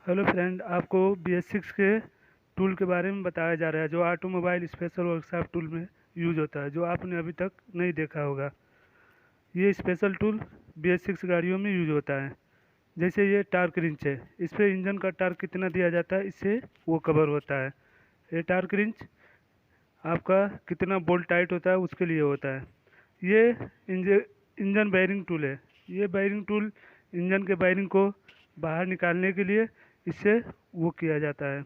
Hello friend, आपको BS6 के tool के बारे में बताया जा रहा है जो ऑटोमोबाइल स्पेशल वर्कशॉप टूल में यूज होता है, जो आपने अभी तक नहीं देखा होगा। ये स्पेशल टूल BS6 गाड़ियों में यूज होता है। जैसे ये टार्क रिंच है, इस पर इंजन का टार्क कितना दिया जाता है, इससे वो कवर होता है। ये टार्क रिंच आपका कितना बोल्ट टाइट होता है उसके लिए होता है। ये इंजन बैरिंग टूल है। ये बैरिंग टूल इंजन के बैरिंग को बाहर निकालने के लिए इससे वो किया जाता है।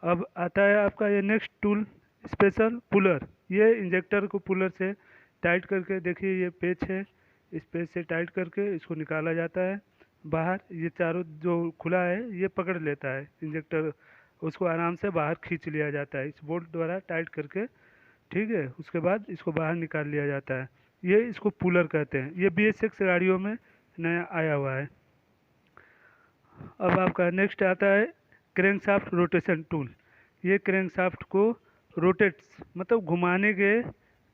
अब आता है आपका ये नेक्स्ट टूल, स्पेशल पुलर। ये इंजेक्टर को पुलर से टाइट करके, देखिए ये पेच है, इस पेच से टाइट करके इसको निकाला जाता है बाहर। ये चारों जो खुला है ये पकड़ लेता है इंजेक्टर, उसको आराम से बाहर खींच लिया जाता है इस बोल्ट द्वारा टाइट करके। ठीक है, उसके बाद इसको बाहर निकाल लिया जाता है। ये इसको पुलर कहते हैं। ये BS6 गाड़ियों में नया आया हुआ है। अब आपका नेक्स्ट आता है क्रैंकशाफ्ट रोटेशन टूल। ये क्रैंकशाफ्ट को रोटेट्स मतलब घुमाने के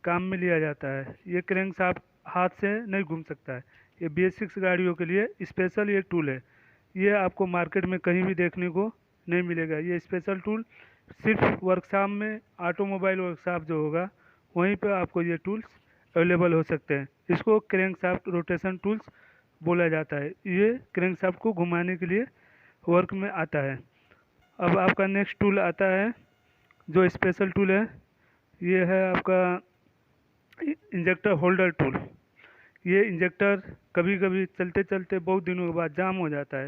काम में लिया जाता है। ये क्रैंकशाफ्ट हाथ से नहीं घूम सकता है। ये BS6 गाड़ियों के लिए स्पेशल ये टूल है। ये आपको मार्केट में कहीं भी देखने को नहीं मिलेगा। ये स्पेशल टूल सिर्फ वर्कशॉप में, ऑटोमोबाइल वर्कशॉप जो होगा वहीं पे आपको ये टूल्स अवेलेबल हो सकते हैं। इसको क्रैंकशाफ्ट रोटेशन टूल्स बोला जाता है। ये क्रैंकशाफ्ट को घुमाने के लिए वर्क में आता है। अब आपका नेक्स्ट टूल आता है जो स्पेशल टूल है, ये है आपका इंजेक्टर होल्डर टूल। ये इंजेक्टर कभी कभी चलते चलते बहुत दिनों के बाद जाम हो जाता है।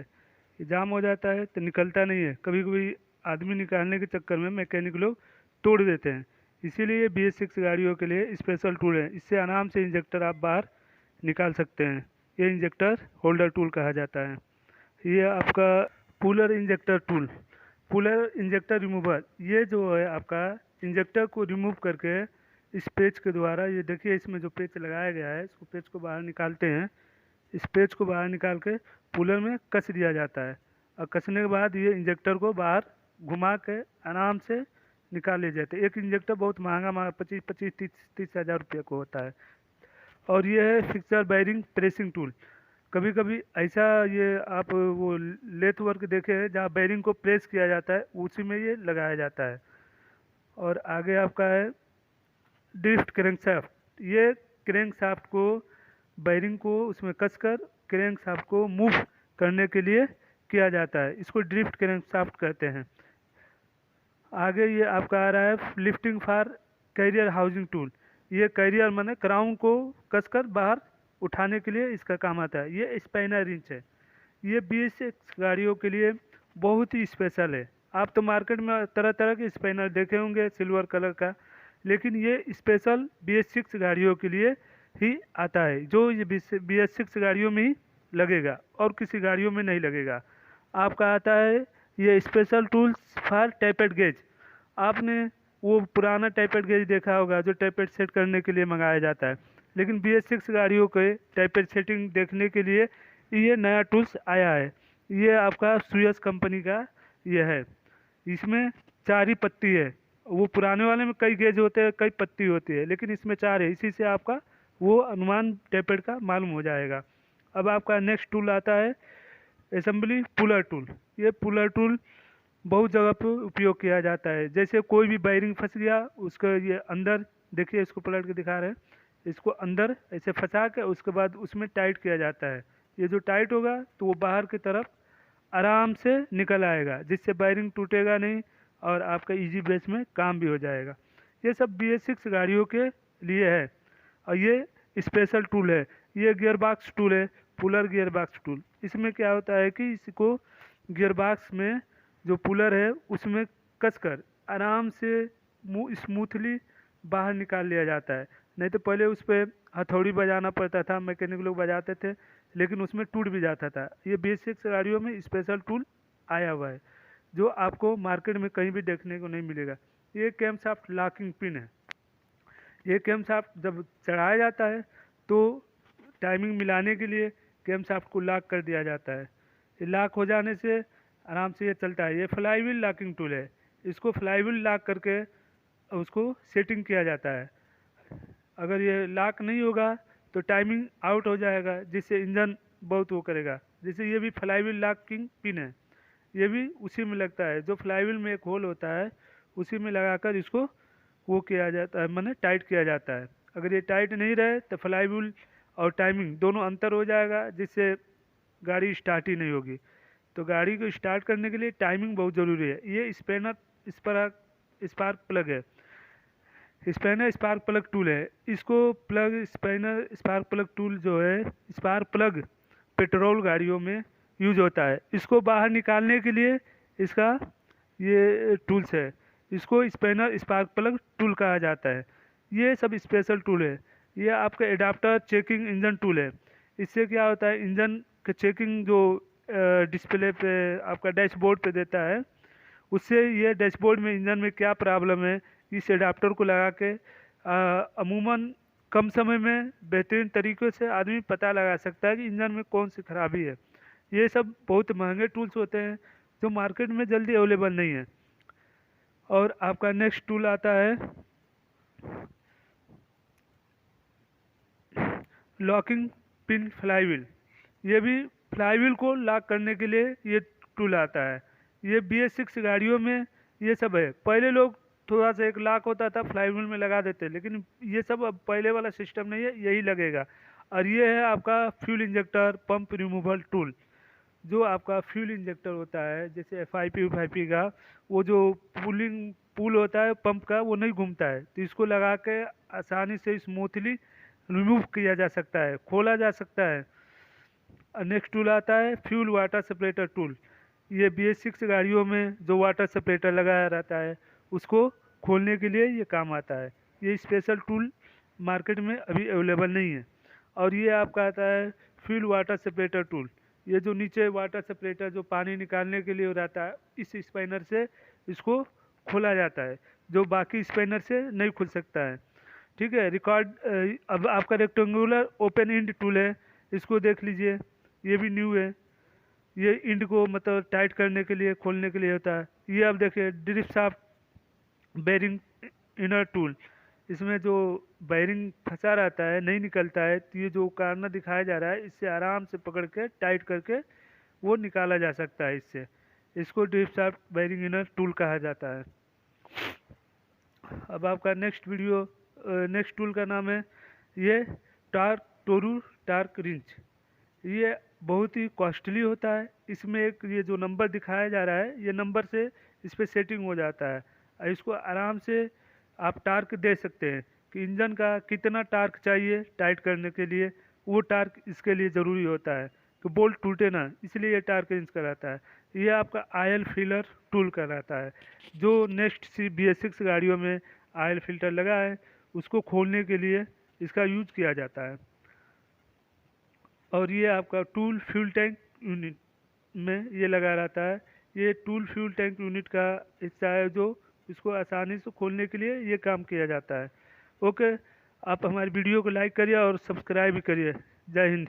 ये जाम हो जाता है तो निकलता नहीं है। कभी कभी आदमी निकालने के चक्कर में मैकेनिक लोग तोड़ देते हैं। इसीलिए ये BS6 गाड़ियों के लिए स्पेशल टूल है। इससे आराम से इंजेक्टर आप बाहर निकाल सकते हैं। ये इंजेक्टर होल्डर टूल कहा जाता है। ये आपका puller injector tool, puller injector remover. ये जो है आपका इंजेक्टर को रिमूव करके इस पेच के द्वारा, ये देखिए इसमें जो पेच लगाया गया है, इसको पेच को बाहर निकालते हैं। इस पेच को बाहर निकाल के पुलर में कस दिया जाता है और कसने के बाद ये इंजेक्टर को बाहर घुमा के आराम से निकाल लिए जाते हैं। एक इंजेक्टर बहुत महंगा 25-30 हज़ार रुपये को होता है। और ये है फिक्सर बैरिंग प्रेसिंग टूल। कभी कभी ऐसा, ये आप वो लेथ वर्क देखे हैं जहाँ बैरिंग को प्रेस किया जाता है, उसी में ये लगाया जाता है। और आगे आपका है ड्रिफ्ट क्रैंकशाफ्ट। ये क्रैंकशाफ्ट को, बैरिंग को उसमें कसकर क्रैंकशाफ्ट को मूव करने के लिए किया जाता है। इसको ड्रिफ्ट क्रैंकशाफ्ट कहते हैं। आगे ये आपका आ रहा है lifting for carrier housing tool. ये कैरियर माने क्राउन को कसकर बाहर उठाने के लिए इसका काम आता है। ये स्पाइनर रिंच है। ये BS6 गाड़ियों के लिए बहुत ही स्पेशल है। आप तो मार्केट में तरह तरह के स्पाइनर देखे होंगे सिल्वर कलर का, लेकिन ये स्पेशल BS6 गाड़ियों के लिए ही आता है, जो ये BS6 गाड़ियों में ही लगेगा और किसी गाड़ियों में नहीं लगेगा। आपका आता है ये स्पेशल टूल्स फॉर टैपेड गेज। आपने वो पुराना टैपेड गेज देखा होगा जो टैपेड सेट करने के लिए मंगाया जाता है, लेकिन BS6 गाड़ियों के टैपेड सेटिंग देखने के लिए ये नया टूल्स आया है। ये आपका सुयस कंपनी का ये है। इसमें 4 ही पत्ती है। वो पुराने वाले में कई गेज होते हैं, कई पत्ती होती है, लेकिन इसमें 4 है। इसी से आपका वो अनुमान टैपेड का मालूम हो जाएगा। अब आपका नेक्स्ट टूल आता है असेंबली पुलर टूल। ये पुलर टूल बहुत जगह पे उपयोग किया जाता है। जैसे कोई भी बैरिंग फंस गया, उसका ये अंदर देखिए, इसको पलट के दिखा रहे हैं, इसको अंदर ऐसे फंसा के उसके बाद उसमें टाइट किया जाता है। ये जो टाइट होगा तो वो बाहर की तरफ आराम से निकल आएगा, जिससे बैरिंग टूटेगा नहीं और आपका इजी बेस में काम भी हो जाएगा। ये सब BS6 गाड़ियों के लिए है। और ये स्पेशल टूल है। ये गियर बॉक्स टूल है, पुलर गियर बॉक्स टूल। इसमें क्या होता है कि इसको गियर बॉक्स में जो पुलर है उसमें कसकर आराम से स्मूथली बाहर निकाल लिया जाता है। नहीं तो पहले उस पर हथौड़ी बजाना पड़ता था, मैकेनिक लोग बजाते थे, लेकिन उसमें टूट भी जाता था। ये BS6 गाड़ियों में स्पेशल टूल आया हुआ है जो आपको मार्केट में कहीं भी देखने को नहीं मिलेगा। ये कैमशाफ्ट लॉकिंग पिन है। ये कैमशाफ्ट जब चढ़ाया जाता है तो टाइमिंग मिलाने के लिए कैमशाफ्ट को लॉक कर दिया जाता है। ये लॉक हो जाने से आराम से ये चलता है। ये फ्लाई व्हील लॉकिंग टूल है। इसको फ्लाई व्हील लॉक करके उसको सेटिंग किया जाता है। अगर ये लॉक नहीं होगा तो टाइमिंग आउट हो जाएगा, जिससे इंजन बहुत वो करेगा। जैसे ये भी फ्लाई व्हील लॉकिंग पिन है। ये भी उसी में लगता है, जो फ्लाईव्हील में एक होल होता है उसी में लगाकर इसको वो किया जाता है, माने टाइट किया जाता है। अगर ये टाइट नहीं रहे तो फ्लाईव्हील और टाइमिंग दोनों अंतर हो जाएगा, जिससे गाड़ी स्टार्ट ही नहीं होगी। तो गाड़ी को स्टार्ट करने के लिए टाइमिंग बहुत ज़रूरी है। ये स्पार्क प्लग है, स्पैनर स्पार्क प्लग टूल है। इसको plug spanner spark plug tool जो है, स्पार्क प्लग पेट्रोल गाड़ियों में यूज होता है। इसको बाहर निकालने के लिए इसका ये टूल्स है, इसको स्पैनर स्पार्क प्लग टूल कहा जाता है। ये सब स्पेशल टूल है। ये आपका एडाप्टर चेकिंग इंजन टूल है। इससे क्या होता है, इंजन के चेकिंग जो डिस्प्ले पे आपका डैशबोर्ड पे देता है, उससे ये डैशबोर्ड में इंजन में क्या प्रॉब्लम है, इस एडाप्टर को लगा के अमूमन कम समय में बेहतरीन तरीके से आदमी पता लगा सकता है कि इंजन में कौन सी खराबी है। ये सब बहुत महंगे टूल्स होते हैं जो मार्केट में जल्दी अवेलेबल नहीं है। और आपका नेक्स्ट टूल आता है लॉकिंग पिन फ्लाईव्हील। ये भी फ्लाईव्हील को लॉक करने के लिए ये टूल आता है। ये BS6 गाड़ियों में ये सब है। पहले लोग थोड़ा सा एक लॉक होता था फ्लाईव्हील में लगा देते, लेकिन ये सब अब पहले वाला सिस्टम नहीं है, यही लगेगा। और ये है आपका fuel injector pump removal tool. जो आपका फ्यूल इंजेक्टर होता है, जैसे FIP का वो जो पुल होता है पंप का, वो नहीं घूमता है, तो इसको लगा के आसानी से स्मूथली रिमूव किया जा सकता है, खोला जा सकता है। नेक्स्ट टूल आता है फ्यूल वाटर सेपरेटर टूल। ये BS6 गाड़ियों में जो वाटर सेपरेटर लगाया रहता है उसको खोलने के लिए ये काम आता है। ये स्पेशल टूल मार्केट में अभी अवेलेबल नहीं है। और ये आपका आता है फ्यूल वाटर सेपरेटर टूल। ये जो नीचे वाटर सेपरेटर जो पानी निकालने के लिए रहता है, इस स्पैनर से इसको खोला जाता है, जो बाकी स्पैनर से नहीं खुल सकता है। ठीक है। अब आपका रेक्टेंगुलर ओपन इंड टूल है, इसको देख लीजिए, ये भी न्यू है। ये इंड को मतलब टाइट करने के लिए खोलने के लिए होता है। ये आप देखिए drift shaft bearing inner tool. इसमें जो बेरिंग फंसा रहता है नहीं निकलता है, तो ये जो कार्नर दिखाया जा रहा है इससे आराम से पकड़ के टाइट करके वो निकाला जा सकता है इससे। इसको drift shaft bearing inner tool कहा जाता है। अब आपका नेक्स्ट टूल का नाम है ये टोरू टार्क रिंच। ये बहुत ही कॉस्टली होता है। इसमें एक ये जो नंबर दिखाया जा रहा है, ये नंबर से इस पर सेटिंग हो जाता है और इसको आराम से आप टार्क दे सकते हैं कि इंजन का कितना टार्क चाहिए टाइट करने के लिए। वो टार्क इसके लिए ज़रूरी होता है कि बोल्ट टूटे ना, इसलिए ये टार्क रेंज कराता है। ये आपका आयल फिलर टूल कराता है। जो नेक्स्ट BS6 गाड़ियों में आयल फिल्टर लगा है उसको खोलने के लिए इसका यूज किया जाता है। और ये आपका टूल फ्यूल टैंक यूनिट में ये लगा रहता है। ये टूल फ्यूल टैंक यूनिट का हिस्सा है जो इसको आसानी से खोलने के लिए ये काम किया जाता है। ओके, आप हमारी वीडियो को लाइक करिए और सब्सक्राइब भी करिए। जय हिंद।